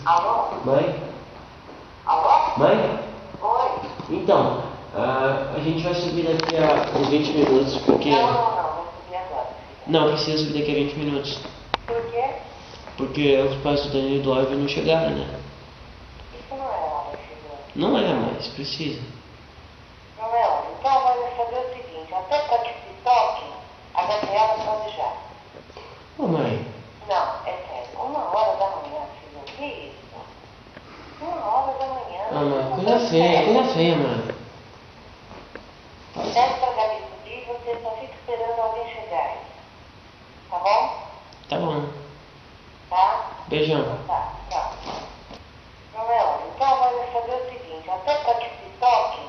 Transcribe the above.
Alô? Mãe? Alô? Mãe? Oi? Então, a gente vai subir daqui a uns 20 minutos, porque... Não subi agora. Não, precisa subir daqui a 20 minutos. Por quê? Porque os pais do Danilo e do Oliver não chegaram, né? Isso não é hora, filho. Não é, mas precisa. Não é hora. Então vamos fazer o seguinte, até para que se toque, a Gabriela pode já. Ô mãe, Não, é sério. 1h da manhã, filho. Que isso? 1h da manhã. mãe, coisa feia, mãe. Pede pra Gabi subir e você só fica esperando alguém chegar. Tá bom? Tá bom. Tá? Beijão. Tá, tchau. Não é hora. Então vamos fazer o seguinte, até para que se toque,